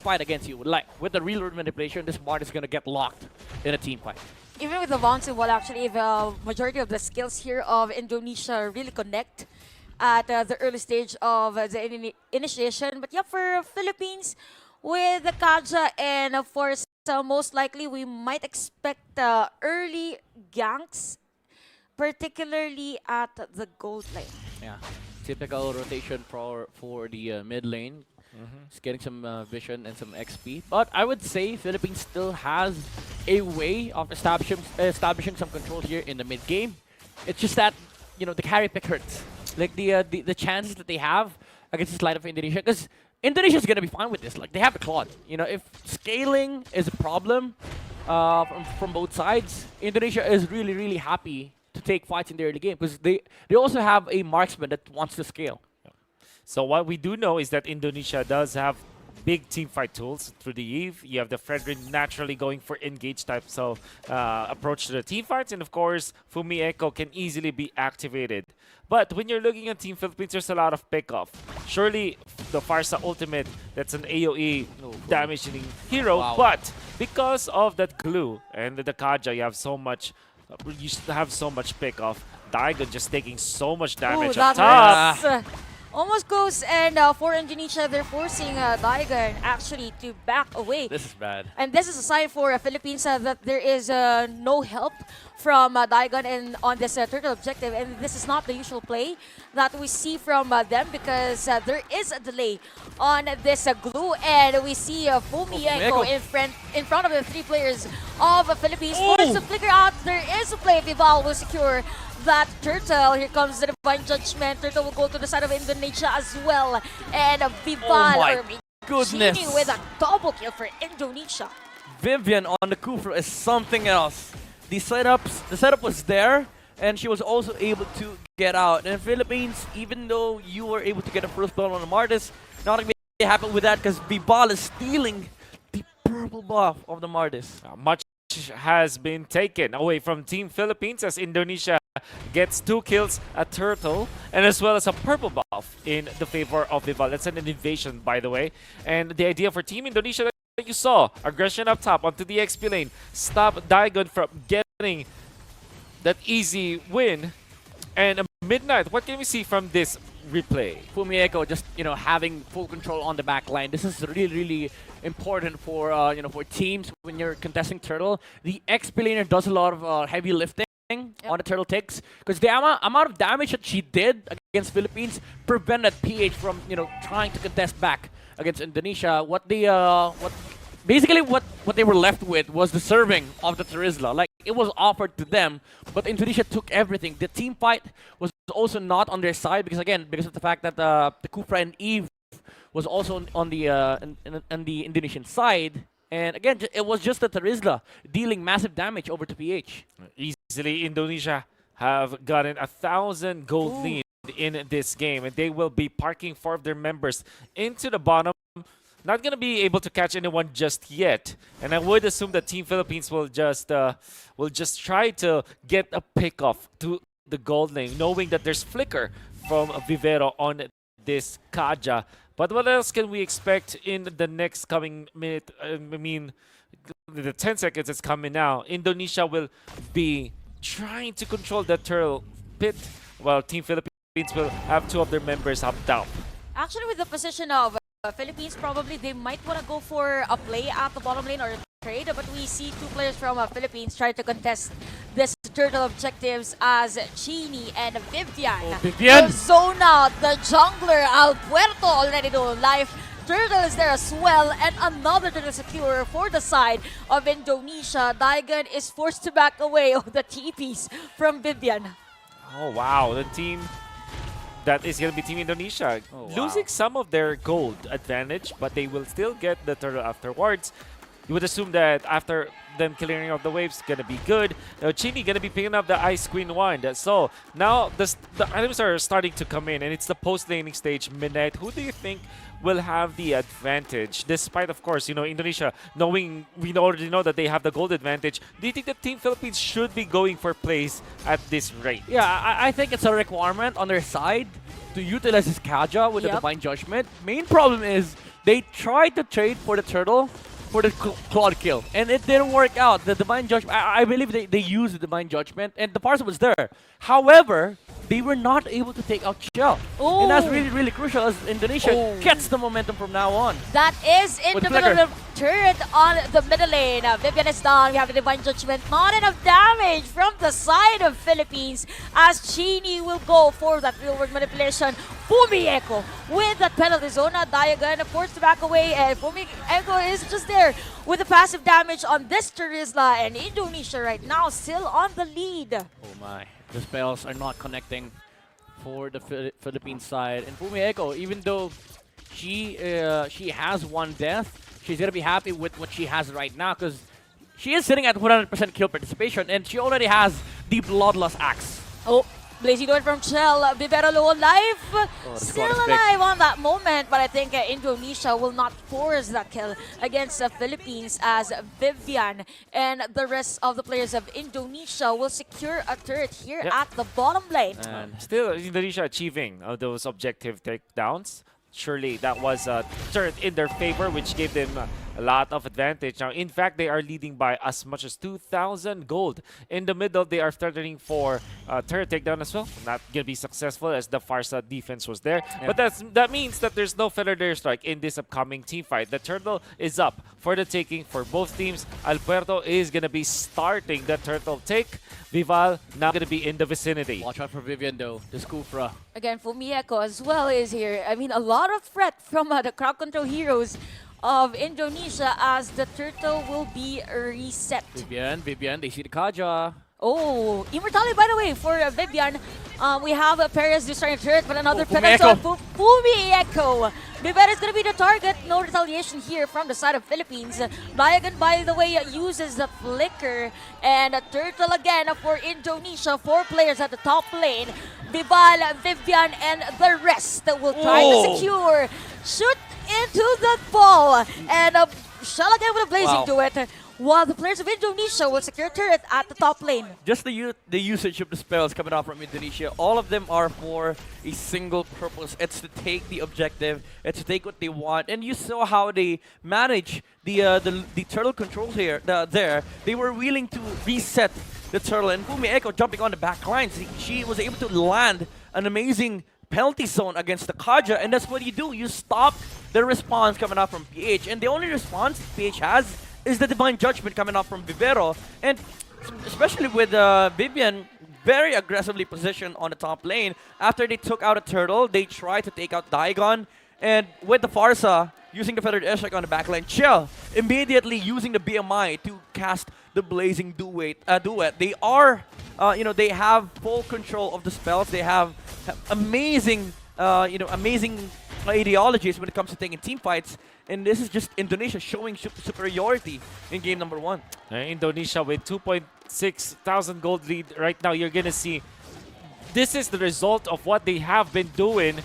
fight against you. Like with the real world manipulation, this Mart is gonna get locked in a team fight. Even with the bouncing wall, actually, the majority of the skills here of Indonesia really connect at the early stage of the initiation. But yeah, for Philippines, with the Kaja and of course, most likely we might expect early ganks, particularly at the gold lane. Yeah, typical rotation for the mid lane. It's getting some vision and some XP. But I would say Philippines still has a way of establishing some control here in the mid game. It's just that the carry pick hurts. Like the chances that they have against this line of Indonesia, because Indonesia's gonna be fine with this. Like they have the Claude. If scaling is a problem from both sides, Indonesia is really happy to take fights in the early game because they also have a marksman that wants to scale. So what we do know is that Indonesia does have big team fight tools through the Eve. You have the Fredrin naturally going for engage types of approach to the team fights. And of course, Fumi Echo can easily be activated. But when you're looking at Team Philippines, there's a lot of pickoff. Surely the Farsa Ultimate, that's an AoE damaging hero. Wow. But because of that glue and the Kaja, you have so much pickoff. Daigon just taking so much damage Ooh, up that top. hurts. Almost goes, and for Indonesia, they're forcing Daigon actually to back away. This is bad. And this is a sign for Philippines that there is no help from Daigon and on this turtle objective. And this is not the usual play that we see from them because there is a delay on this glue. And we see Fumi Echo in front of the three players of Philippines. Forced to flicker out. There is a play. Vival will secure that turtle. Here comes the Divine Judgment. Turtle will go to the side of Indonesia as well. And Vival Goodness. cheating with a double kill for Indonesia. Vivian on the Kufra is something else. The setup was there, and she was also able to get out. And Philippines, even though you were able to get a first blood on the Martis, not gonna be happy with that because Bibal is stealing the purple buff of the Martis. Much has been taken away from Team Philippines as Indonesia gets 2 kills, a turtle, and as well as a purple buff in the favor of Vival. That's an invasion, by the way. And the idea for Team Indonesia that you saw, aggression up top onto the XP lane, stop Daigon from getting that easy win. And Midnight, what can we see from this replay? Fumi Echo just having full control on the back line. This is really important for for teams when you're contesting turtle. The XP laner does a lot of heavy lifting on the turtle ticks because the amount of damage that she did against Philippines prevented PH from trying to contest back against Indonesia. What they were left with was the serving of the Terizla. Like it was offered to them, but Indonesia took everything. The team fight was also not on their side because of the fact that the Kufra and Eve was also on the Indonesian side. And again, it was just the Terizla dealing massive damage over to PH. Easily, Indonesia have gotten 1,000 gold lead in this game, and they will be parking 4 of their members into the bottom. Not going to be able to catch anyone just yet. And I would assume that Team Philippines will just try to get a pick-off to the gold lane, knowing that there's flicker from Vivero on this Kaja. But what else can we expect in the next coming minute? I mean, the 10 seconds is coming now. Indonesia will be trying to control the turtle pit, while Team Philippines will have 2 of their members up top. Actually, with the position of Philippines, probably they might want to go for a play at the bottom lane or a trade, but we see 2 players from Philippines try to contest this turtle objectives as Chini and Vivian. Vivian! The zone out, the jungler Alpuerto already doing life. Turtle is there as well, and another turtle secure for the side of Indonesia. Daigon is forced to back away of the TPs from Vivian. Oh wow, the team that is going to be Team Indonesia. Oh, wow. Losing some of their gold advantage, but they will still get the turtle afterwards. You would assume that after them clearing out the waves, gonna be good. Chini gonna be picking up the Ice Queen wand. So now the items are starting to come in, and it's the post-laning stage. Midnight, who do you think will have the advantage? Despite, of course, Indonesia, we already know that they have the gold advantage. Do you think that Team Philippines should be going for plays at this rate? Yeah, I think it's a requirement on their side to utilize this Kaja with the Yep. Divine Judgment. Main problem is they tried to trade for the turtle for the clawed kill, and it didn't work out. The Divine Judgment, I believe they used the Divine Judgment, and the parcel was there. However, they were not able to take out Shell. And that's Oh. really, really crucial as Indonesia gets the momentum from now on. That is in With the Flicker. middle of the turret on the middle lane. Vivian is down. We have the Divine Judgment. Not enough damage from the side of Philippines as Chini will go for that real-world manipulation. Fumieko with that penalty zone. Diagon forced to back away, and Fumieko is just there with the passive damage on this Terizla, and Indonesia right now still on the lead. Oh my. The spells are not connecting for the Philippine side. And Fumieko, even though she has one death, she's going to be happy with what she has right now because she is sitting at 100% kill participation and she already has the Bloodlust Axe. Oh, Blazing Door from Shell. Vivero low on life. the Still squad is big. alive on that moment, but I think Indonesia will not force that kill against the Philippines as Vivian and the rest of the players of Indonesia will secure a turret here Yep. at the bottom lane. And Still, Indonesia achieving those objective takedowns. Surely that was a turret in their favor, which gave them a lot of advantage. Now, in fact, they are leading by as much as 2,000 gold. In the middle, they are threatening for turret takedown as well. Not going to be successful as the Farsa defense was there. But that means that there's no Feather Layer Strike in this upcoming team fight. The turtle is up for the taking for both teams. Alberto is going to be starting the turtle take. Vival now going to be in the vicinity. watch out for Vivian though, the Scoopra. Again, Fumieko as well is here. I mean, a lot of threat from the crowd control heroes of Indonesia as the turtle will be reset. Vivian, they see the Kaja. Oh, immortality, by the way, for Vivian. We have Perez destroying a turret, but another Oh, penalty Fumieko. on Fumieko. Vivian is going to be the target. No retaliation here from the side of Philippines. Diagon, by the way, uses the flicker. And a turtle again for Indonesia. 4 players at the top lane. Vival, Vivian, and the rest will try to Oh. secure. Shoot into the ball. And Shell again with a blazing Wow. to it. While the players of Indonesia will secure turret at the top lane. Just the usage of the spells coming out from Indonesia, all of them are for a single purpose. It's to take the objective. It's to take what they want. And you saw how they manage the turtle controls here. There, they were willing to reset the turtle. And Fumieko jumping on the back lines, she was able to land an amazing penalty zone against the Kaja, and that's what you do. You stop the response coming out from PH, and the only response PH has is the Divine Judgment coming out from Vivero, and especially with Vivian very aggressively positioned on the top lane. After they took out a turtle, they tried to take out Diagon, and with the Farsa using the Feathered Airstrike on the backline, Chill immediately using the BMI to cast the Blazing Duet. They are, they have full control of the spells. They have amazing, amazing ideologies when it comes to taking team fights. And this is just Indonesia showing superiority in game number 1. Indonesia with 2.6 thousand gold lead right now. You're going to see this is the result of what they have been doing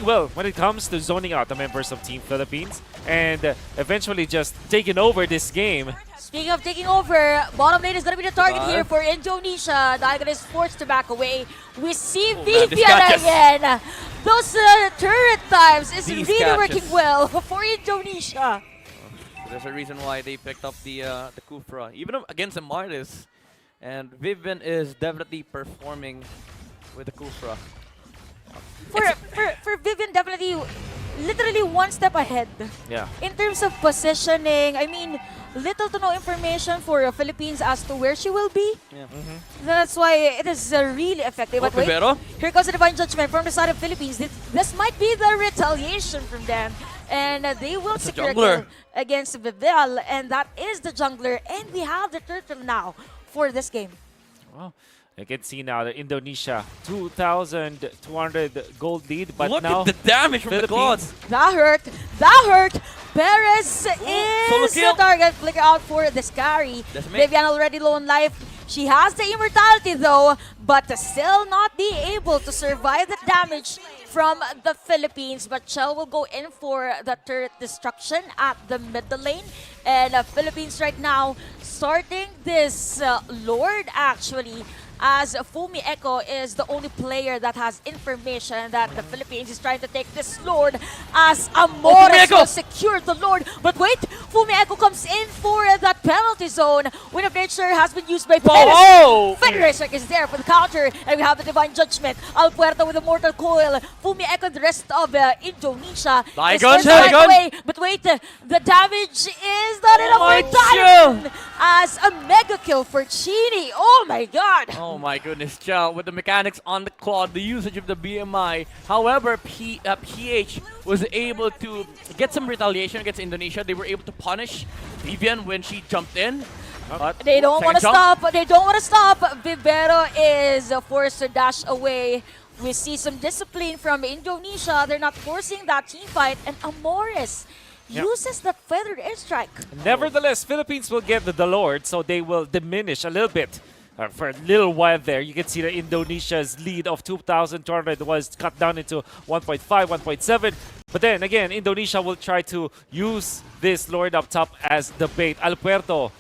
well when it comes to zoning out the members of Team Philippines and eventually just taking over this game. Speaking of taking over, bottom lane is going to be the target Goodbye. here for Indonesia. Diagon is forced to back away. We see Oh, man, these Vivian catches. again. Those turret times is These really catches. working well for Indonesia. There's a reason why they picked up the Kufra, even against the Martis. And Vivian is definitely performing with the Kufra. For Vivian, definitely, literally one step ahead. Yeah. In terms of positioning, I mean, little to no information for Philippines as to where she will be. Yeah. That's why it is really effective. Oh, But wait, Vivero? here comes the Divine Judgment from the side of Philippines. This might be the retaliation from them. And they will That's a secure a jungler. kill against Vivel. And that is the jungler. And we have the turtle now for this game. Well, you can see now that Indonesia 2,200 gold lead, but Look now at the damage from the Philippines gods. That hurt. That hurt. Perez solo is the kill. target. Flicker out for the Scary. Decimate. Vivian already low on life. She has the immortality though, but still not be able to survive the damage from the Philippines. But Chell will go in for the turret destruction at the middle lane. And Philippines right now starting this Lord actually as Fumi Echo is the only player that has information that the Philippines is trying to take this Lord as Amores Echo! will secure the Lord. But wait, Fumi Echo comes in for that penalty zone. Wind of Nature has been used by Perez. Oh! Federer is there for the counter, and we have the Divine Judgment. Alpuerto with the Mortal Coil. Fumi Echo and the rest of Indonesia is Daigon, forced right Daigon. away. But wait, the damage is not enough my for Diamond as a mega kill for Chini. Oh my god! Oh my goodness, Chow, with the mechanics on the Claude, the usage of the BMI. However, PH was able to get some retaliation against Indonesia. They were able to punish Vivian when she jumped in. But They don't second want to jump. stop. They don't want to stop. Vivero is forced to dash away. We see some discipline from Indonesia. They're not forcing that team fight. And Amores uses the feathered airstrike. Nevertheless, Philippines will get the Lord, so they will diminish a little bit. For a little while there, you can see that Indonesia's lead of 2,200 was cut down into 1.5, 1.7. But then again, Indonesia will try to use this Lord up top as the bait. Alpuerto,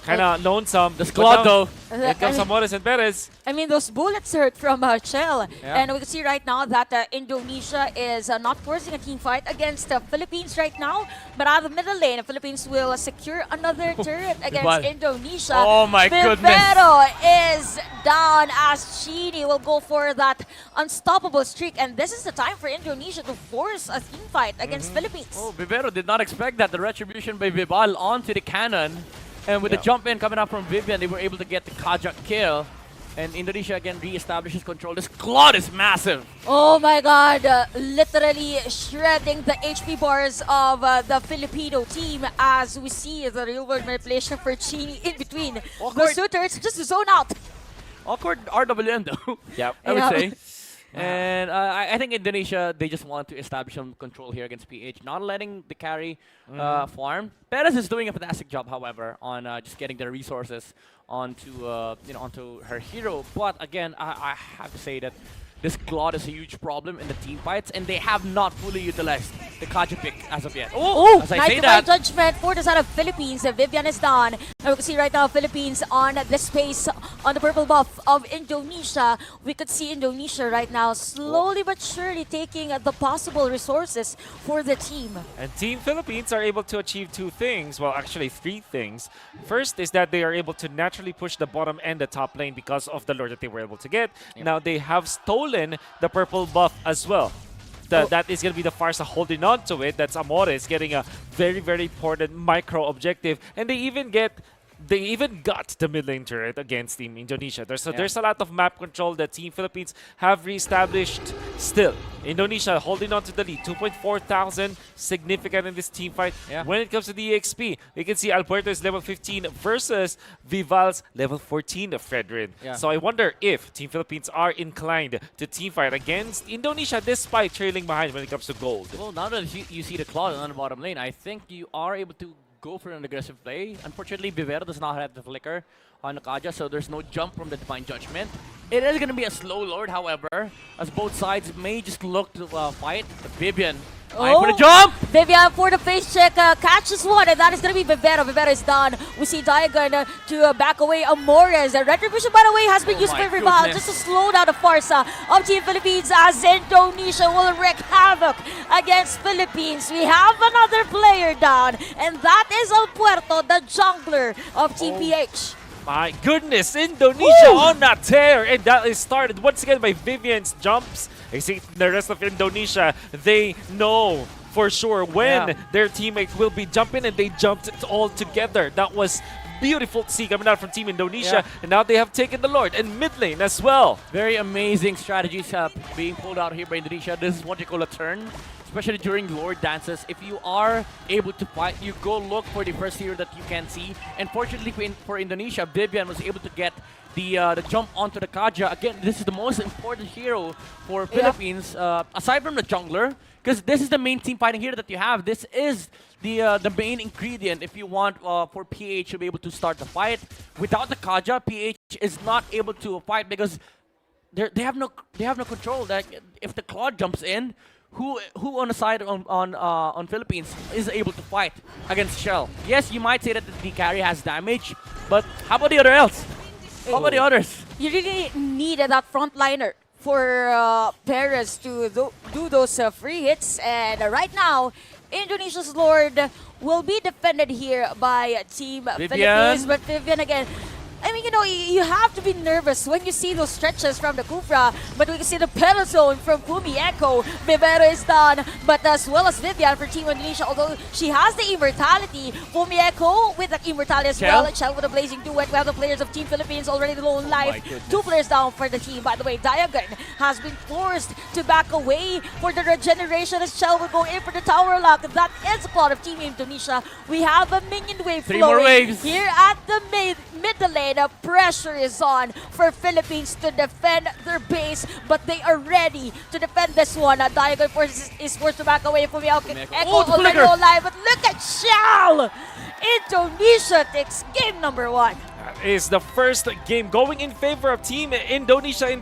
kind of lonesome. The squad, though. Here comes Amores and Perez. I mean, those bullets hurt from Chell. Yeah. And we can see right now that Indonesia is not forcing a team fight against the Philippines right now. But out of the middle lane, the Philippines will secure another turret against Indonesia. Oh my goodness. Vivero is down as Chini will go for that unstoppable streak. And this is the time for Indonesia to force a team fight against Philippines. Oh, Vivero did not expect that. The retribution by Vival onto the cannon. And with the jump in coming up from Vivian, they were able to get the Kajak kill. And Indonesia again re-establishes control. This Claude is massive. Oh my god, literally shredding the HP bars of the Filipino team as we see the real world manipulation for Chini in between the Awkward. suitors just to zone out. Awkward RWN though. Yep. I would Yeah. say. And I think Indonesia, they just want to establish some control here against PH, not letting the carry farm. Perez is doing a fantastic job, however, on just getting the resources onto onto her hero. But again, I have to say that this Claude is a huge problem in the team fights, and they have not fully utilized the Kaja pick as of yet. Oh, as I nice say divine that, judgment for the side of Philippines. Vivian is down. And we can see right now Philippines on the space on the purple buff of Indonesia. We could see Indonesia right now slowly but surely taking the possible resources for the team. And Team Philippines are able to achieve two things. Well, actually three things. First is that they are able to naturally push the bottom and the top lane because of the lord that they were able to get. Now they have stolen the purple buff as well. That is going to be the Farsa holding on to it. That's Amores getting a very, very important micro objective. And they even got the mid lane turret against Team Indonesia. There's a lot of map control that Team Philippines have reestablished still. Indonesia holding on to the lead. 2.4 thousand, significant in this team fight. Yeah. When it comes to the EXP, you can see Alberto is level 15 versus Vival's level 14 of Fredrin. Yeah. So I wonder if Team Philippines are inclined to team fight against Indonesia despite trailing behind when it comes to gold. well, now that you see the Claude on the bottom lane, I think you are able to go for an aggressive play. Unfortunately, Vivero does not have the flicker on Kaja, so there's no jump from the Divine Judgment. It is going to be a slow lord, however, as both sides may just look to fight. But Vivian, eyeing for the jump! Vivian for the face check, catches one, and that is going to be Vivero. Vivero is done. We see Diagon to back away Amores. Retribution, by the way, has been used my by Rival goodness. just to slow down the Farsa of Team Philippines as Indonesia will wreak havoc against Philippines. We have another player down, and that is Alpuerto, the jungler of Team PH. My goodness, Indonesia on a tear, and that is started once again by Vivian's jumps. I think the rest of Indonesia, they know for sure when their teammate will be jumping, and they jumped it all together. That was beautiful to see coming out from Team Indonesia, and now they have taken the Lord and mid lane as well. Very amazing strategies being pulled out here by Indonesia. This is what you call a turn, especially during Lord dances. If you are able to fight, you go look for the first hero that you can see. And fortunately for Indonesia, Vivian was able to get the jump onto the Kaja. Again, this is the most important hero for Philippines, aside from the jungler, because this is the main team fighting hero that you have. This is the main ingredient if you want for PH to be able to start the fight. Without the Kaja, PH is not able to fight because they have no control. That if the Claude jumps in, who on the side on Philippines is able to fight against Shell? Yes, you might say that the carry has damage, but how about the other else? How about the others? You really need that frontliner for Perez to do those free hits. And right now, Indonesia's Lord will be defended here by Team Philippines. But Vivian again, I mean, you know, you have to be nervous when you see those stretches from the Kufra, but we can see the pedal zone from Kumi Echo. Vivero is done, but as well as Vivian for Team Indonesia, although she has the immortality. Kumi Echo with the immortality as well. Chell with a blazing duet. We have the players of Team Philippines already low on life. 2 players down for the team. By the way, Diagon has been forced to back away for the regeneration as Chell will go in for the tower lock. That is the plot of Team Indonesia. We have a minion wave 3 more waves here at the middle lane. Pressure is on for Philippines to defend their base, but they are ready to defend this one. Diagon is forced to back away from Echo already alive, but look at Shell! Indonesia takes game number 1. That is the first game going in favor of Team Indonesia in